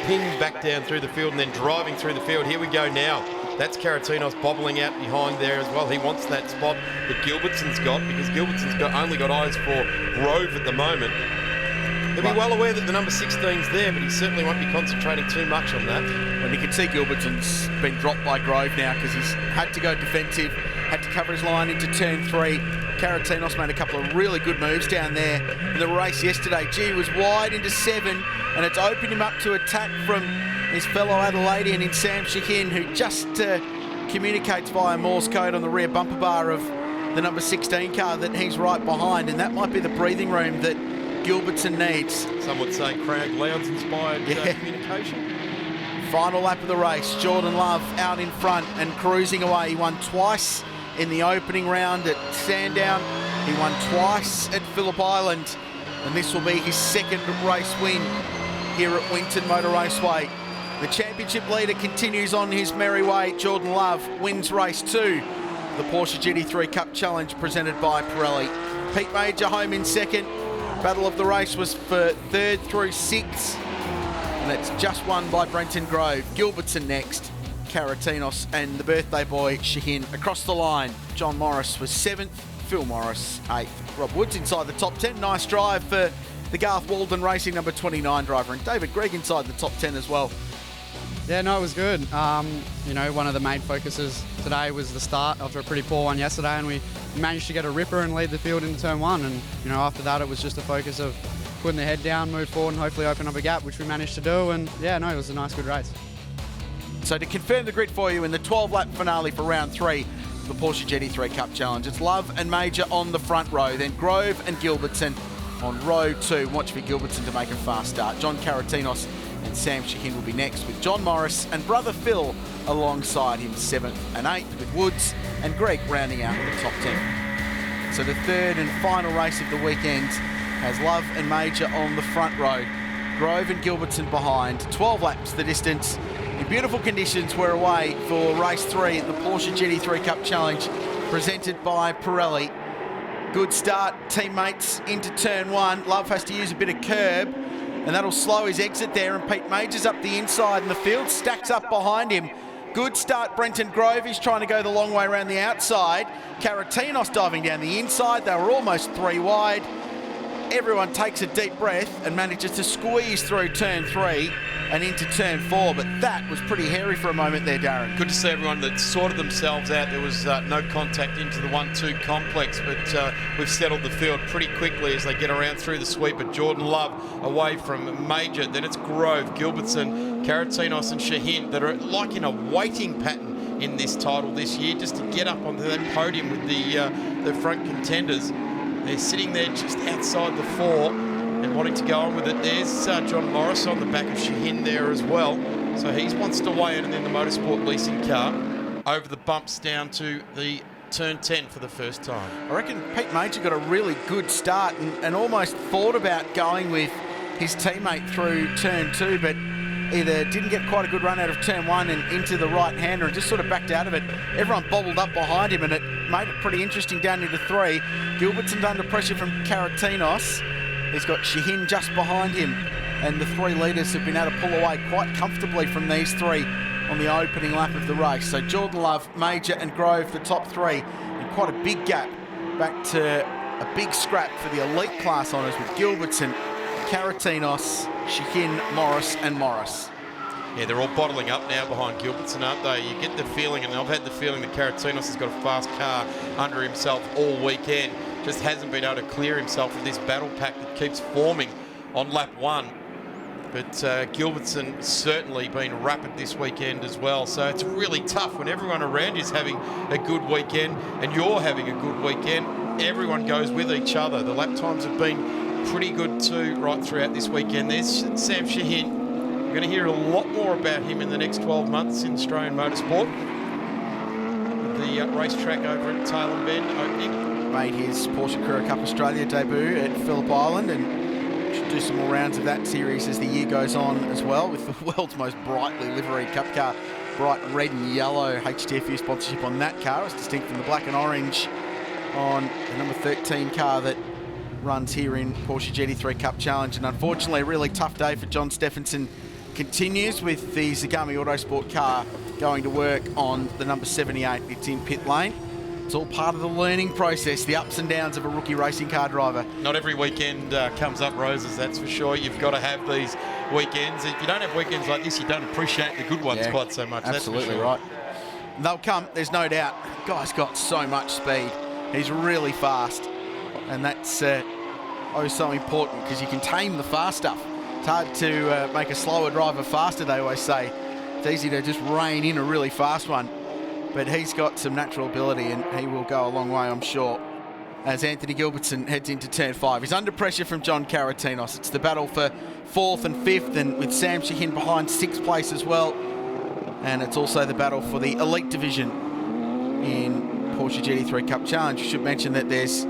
[SPEAKER 1] pinned back down through the field and then driving through the field. Here we go now. That's Caratinos bobbling out behind there as well. He wants that spot that Gilbertson's got, because Gilbertson's only got eyes for Grove at the moment. He'll be well aware that the number 16's there, but he certainly won't be concentrating too much on that.
[SPEAKER 8] When you can see Gilbertson's been dropped by Grove now because he's had to go defensive, had to cover his line into turn 3. Caratinos made a couple of really good moves down there in the race yesterday. He was wide into 7, and it's opened him up to attack from his fellow Adelaidean in Sam Shahin, who just communicates via Morse code on the rear bumper bar of the number 16 car that he's right behind, and that might be the breathing room that Gilbertson needs.
[SPEAKER 1] Some would say Craig Lowndes inspired communication.
[SPEAKER 8] Final lap of the race, Jordan Love out in front and cruising away. He won twice in the opening round at Sandown. He won twice at Phillip Island, and this will be his second race win here at Winton Motor Raceway. The championship leader continues on his merry way. Jordan Love wins race 2, the Porsche GT3 Cup Challenge presented by Pirelli. Pete Major home in second. Battle of the race was for 3rd through 6th, and it's just won by Brenton Grove. Gilbertson next, Caratinos and the birthday boy Shahin across the line. John Morris was 7th, Phil Morris 8th. Rob Woods inside the top 10. Nice drive for the Garth Walden Racing number 29 driver, and David Gregg inside the top 10 as well.
[SPEAKER 9] Yeah, no, it was good. You know, one of the main focuses today was the start after a pretty poor one yesterday, and we managed to get a ripper and lead the field into turn 1. And, you know, after that, it was just a focus of putting the head down, move forward, and hopefully open up a gap, which we managed to do. And, yeah, no, it was a nice, good race.
[SPEAKER 8] So to confirm the grid for you in the 12-lap finale for round 3 of the Porsche GT3 Cup Challenge, it's Love and Major on the front row, then Grove and Gilbertson on row 2. Watch for Gilbertson to make a fast start. John Caratinos and Sam Shahin will be next, with John Morris and brother Phil alongside him 7th and 8th, with Woods and Greg rounding out with the top 10. So the third and final race of the weekend has Love and Major on the front row, Grove and Gilbertson behind. 12 laps the distance. In beautiful conditions, we're away for race 3 at the Porsche GT3 Cup Challenge presented by Pirelli. Good start, teammates, into turn 1. Love has to use a bit of curb, and that'll slow his exit there, and Pete Major's up the inside, and the field stacks up behind him. Good start, Brenton Grove. He's trying to go the long way around the outside. Caratinos diving down the inside. They were almost 3 wide. Everyone takes a deep breath and manages to squeeze through turn 3 and into turn 4, but that was pretty hairy for a moment there, Darren.
[SPEAKER 1] Good to see everyone that sorted themselves out. There was no contact into the 1-2 complex, but we've settled the field pretty quickly as they get around through the sweep. But Jordan Love away from Major, then it's Grove, Gilbertson, Caratinos and Shahin that are like in a waiting pattern in this title this year, just to get up onto that podium with the front contenders. They're sitting there just outside the 4 and wanting to go on with it. There's John Morris on the back of Shahin there as well. So he wants to weigh in, and then the Motorsport leasing car over the bumps down to the turn 10 for the first time.
[SPEAKER 8] I reckon Pete Major got a really good start and almost thought about going with his teammate through turn 2, but either didn't get quite a good run out of turn 1 and into the right-hander and just sort of backed out of it. Everyone bobbled up behind him, and it made it pretty interesting down into 3. Gilbertson's under pressure from Caratinos. He's got Shahin just behind him, and the 3 leaders have been able to pull away quite comfortably from these 3 on the opening lap of the race. So Jordan Love, Major and Grove, the top 3, and quite a big gap back to a big scrap for the elite class honours with Gilbertson, Caratinos, Shahin, Morris and Morris.
[SPEAKER 1] Yeah, they're all bottling up now behind Gilbertson, aren't they? You get the feeling, and I've had the feeling that Caratinos has got a fast car under himself all weekend. Just hasn't been able to clear himself of this battle pack that keeps forming on lap 1. But Gilbertson certainly been rapid this weekend as well. So it's really tough when everyone around you is having a good weekend and you're having a good weekend. Everyone goes with each other. The lap times have been pretty good too right throughout this weekend. There's Sam Shahin. We're going to hear a lot more about him in the next 12 months in Australian motorsport. The racetrack over at Tailem Bend opening.
[SPEAKER 8] Made his Porsche Cup Australia debut at Phillip Island, and should do some more rounds of that series as the year goes on as well, with the world's most brightly liveried cup car. Bright red and yellow HTFU sponsorship on that car, as distinct from the black and orange on the number 13 car that runs here in Porsche GT3 Cup Challenge. And unfortunately, a really tough day for John Stephenson continues with the Zagami Autosport car going to work on the number 78. It's in pit lane. It's all part of the learning process, the ups and downs of a rookie racing car driver.
[SPEAKER 1] Not every weekend comes up roses, that's for sure. You've got to have these weekends. If you don't have weekends like this, you don't appreciate the good ones quite so much.
[SPEAKER 8] Absolutely,
[SPEAKER 1] that's for sure.
[SPEAKER 8] right. They'll come, there's no doubt. The guy's got so much speed. He's really fast. And that's so important because you can tame the fast stuff. It's hard to make a slower driver faster, they always say. It's easy to just rein in a really fast one. But he's got some natural ability and he will go a long way, I'm sure, as Anthony Gilbertson heads into turn 5. He's under pressure from John Karatinos. It's the battle for 4th and 5th, and with Sam Shahin behind 6th place as well. And it's also the battle for the elite division in Porsche GT3 Cup Challenge. I should mention that there's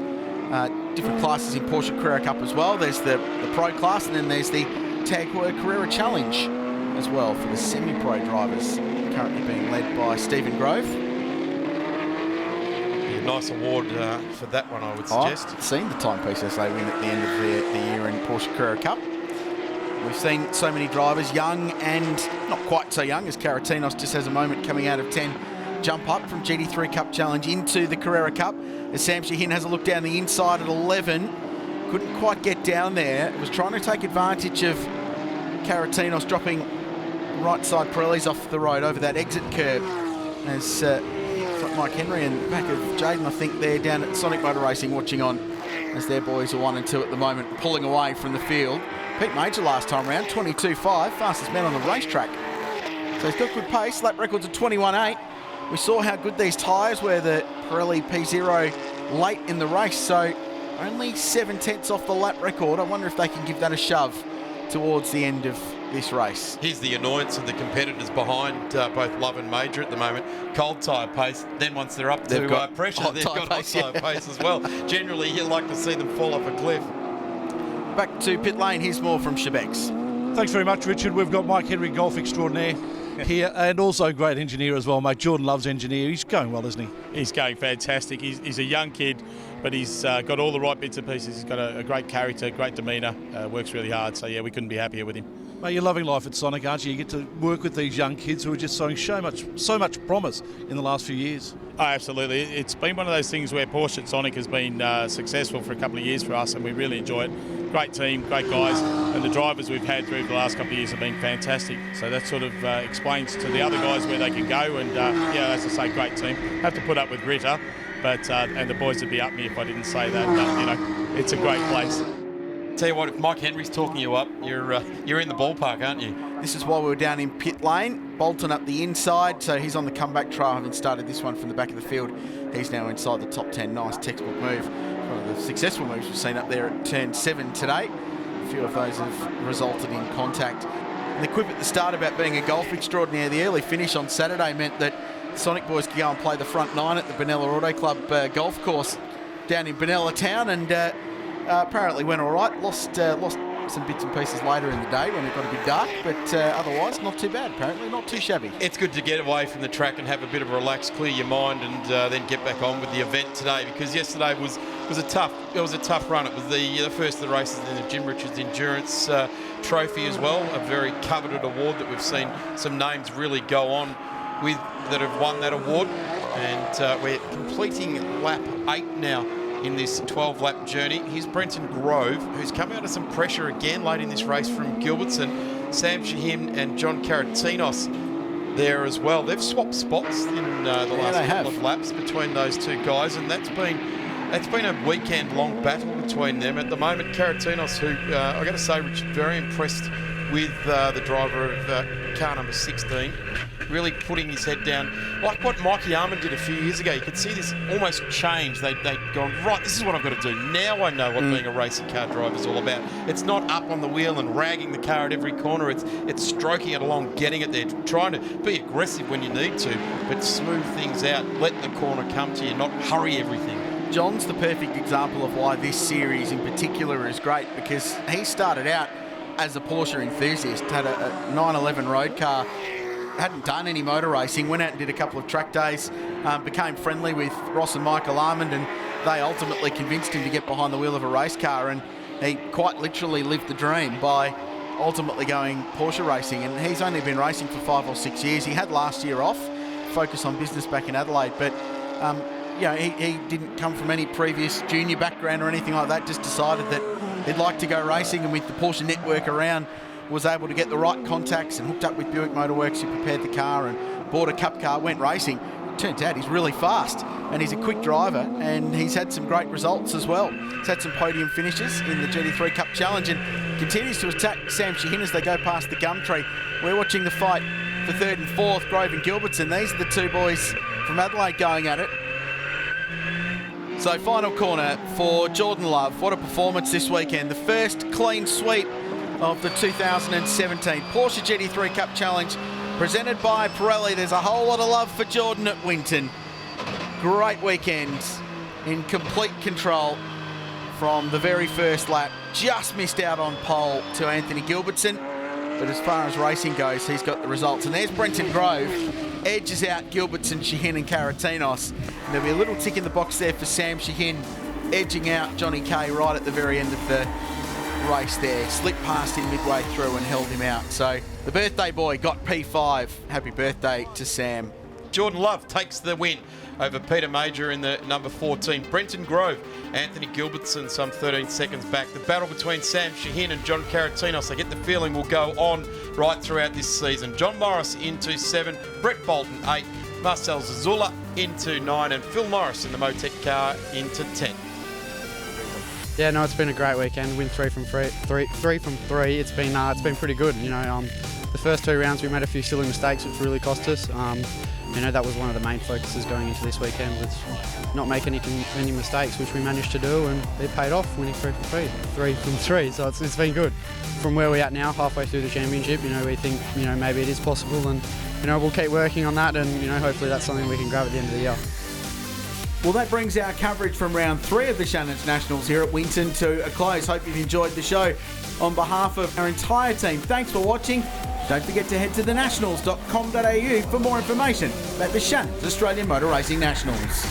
[SPEAKER 8] different classes in Porsche Carrera Cup as well. There's the Pro class, and then there's the Tag Heuer Carrera Challenge as well for the semi-pro drivers, currently being led by Stephen Grove.
[SPEAKER 1] Yeah, nice award for that one, I would suggest.
[SPEAKER 8] I've seen the timepieces they win at the end of the year in Porsche Carrera Cup. We've seen so many drivers, young and not quite so young, as Karatinos just has a moment coming out of 10, jump up from GT3 Cup Challenge into the Carrera Cup. As Sam Shahin has a look down the inside at 11, couldn't quite get down there. Was trying to take advantage of Karatinos dropping right side Pirellis off the road over that exit curb. As Mike Henry and back of Jaden, I think they're down at Sonic Motor Racing watching on, as their boys are 1 and 2 at the moment, pulling away from the field. Pete Major last time round, 22.5, fastest man on the racetrack. So he's got good pace, lap records of 21.8. We saw how good these tyres were, the Pirelli P0 late in the race, so only 7/10 off the lap record. I wonder if they can give that a shove towards the end of this race.
[SPEAKER 1] Here's the annoyance of the competitors behind both Love and Major at the moment. Cold tyre pace, then once they're up to pressure, they've got hot tyre pace as well. Generally, you like to see them fall off a cliff.
[SPEAKER 8] Back to pit lane, here's more from Shebex.
[SPEAKER 3] Thanks very much, Richard. We've got Mike Henry, golf extraordinaire, here, and also great engineer as well, mate. Jordan Love's engineer. He's going well, isn't he?
[SPEAKER 10] He's going fantastic. He's a young kid, but he's got all the right bits and pieces. He's got a great character, great demeanour, works really hard. So, yeah, we couldn't be happier with him.
[SPEAKER 3] Mate, you're loving life at Sonic, aren't you? You get to work with these young kids who are just showing so much promise in the last few years.
[SPEAKER 10] Oh, absolutely. It's been one of those things where Porsche at Sonic has been successful for a couple of years for us, and we really enjoy it. Great team, great guys, and the drivers we've had through the last couple of years have been fantastic. So that sort of explains to the other guys where they can go, and yeah, as I say, great team. Have to put up with Ritter, but and the boys would be up me if I didn't say that. But, you know, it's a great place.
[SPEAKER 1] Tell you what, if Mike Henry's talking you up, you're in the ballpark, aren't you?
[SPEAKER 8] This is while we were down in pit lane. Bolton up the inside, so he's on the comeback trail, having started this one from the back of the field. He's now inside the top 10. Nice textbook move. One of the successful moves we've seen up there at turn 7 today. A few of those have resulted in contact. And the quip at the start about being a golf extraordinaire, the early finish on Saturday meant that Sonic boys could go and play the front 9 at the Benalla Auto Club golf course down in Benalla Town, and apparently went all right. Lost some bits and pieces later in the day when it got a bit dark, but otherwise not too bad, apparently, not too shabby.
[SPEAKER 1] It's good to get away from the track and have a bit of a relax, clear your mind, and then get back on with the event today, because yesterday was a tough run. It was the first of the races in the Jim Richards Endurance Trophy as well, a very coveted award that we've seen some names really go on with that have won that award, and we're completing lap 8 now in this 12-lap journey. Here's Brenton Grove, who's come out of some pressure again late in this race from Gilbertson. Sam Shahin and John Karatinos there as well. They've swapped spots in the last couple of laps between those two guys, and that's been a weekend-long battle between them. At the moment, Karatinos, who I've got to say, Richard, very impressed with the driver of car number 16, really putting his head down, like what Mikey Armand did a few years ago. You could see this almost change. They'd gone, right, this is what I've got to do. Now I know what being a racing car driver is all about. It's not up on the wheel and ragging the car at every corner. It's stroking it along, getting it there, trying to be aggressive when you need to, but smooth things out, let the corner come to you, not hurry everything.
[SPEAKER 8] John's the perfect example of why this series in particular is great, because he started out as a Porsche enthusiast, had a 911 road car, hadn't done any motor racing, went out and did a couple of track days, became friendly with Ross and Michael Armand, and they ultimately convinced him to get behind the wheel of a race car, and he quite literally lived the dream by ultimately going Porsche racing, and he's only been racing for 5 or 6 years. He had last year off, focus on business back in Adelaide, but he didn't come from any previous junior background or anything like that, just decided that he'd like to go racing, and with the Porsche network around, was able to get the right contacts and hooked up with Buick Motorworks, who prepared the car and bought a Cup car, went racing. Turns out he's really fast and he's a quick driver, and he's had some great results as well. He's had some podium finishes in the GT3 Cup Challenge and continues to attack Sam Shannons as they go past the gum tree. We're watching the fight for 3rd and 4th, Grove and Gilbertson. These are the two boys from Adelaide going at it. So final corner for Jordan Love. What a performance this weekend. The first clean sweep of the 2017 Porsche GT3 Cup Challenge presented by Pirelli. There's a whole lot of love for Jordan at Winton. Great weekend in complete control from the very first lap. Just missed out on pole to Anthony Gilbertson, but as far as racing goes, he's got the results. And there's Brenton Grove, edges out Gilbertson, Sheehan and Karatinos. And there'll be a little tick in the box there for Sam Sheehan, edging out Johnny Kay right at the very end of the race there. Slipped past him midway through and held him out. So the birthday boy got P5. Happy birthday to Sam.
[SPEAKER 1] Jordan Love takes the win over Peter Major in the number 14. Brenton Grove, Anthony Gilbertson some 13 seconds back. The battle between Sam Sheehan and John Karatinos, I get the feeling, will go on right throughout this season. John Morris into 7, Brett Bolton 8, Marcel Zazula into 9, and Phil Morris in the Motec car into 10.
[SPEAKER 9] Yeah, no, it's been a great weekend. Win 3 from 3. It's been pretty good. The first 2 rounds we made a few silly mistakes which really cost us. That was one of the main focuses going into this weekend, was not make any mistakes, which we managed to do, and it paid off, winning 3 from 3. So it's been good. From where we're at now, halfway through the championship, we think maybe it is possible, and we'll keep working on that, and hopefully that's something we can grab at the end of the year.
[SPEAKER 8] Well, that brings our coverage from round 3 of the Shannons Nationals here at Winton to a close. Hope you've enjoyed the show. On behalf of our entire team, thanks for watching. Don't forget to head to thenationals.com.au for more information about the Shannons Australian Motor Racing Nationals.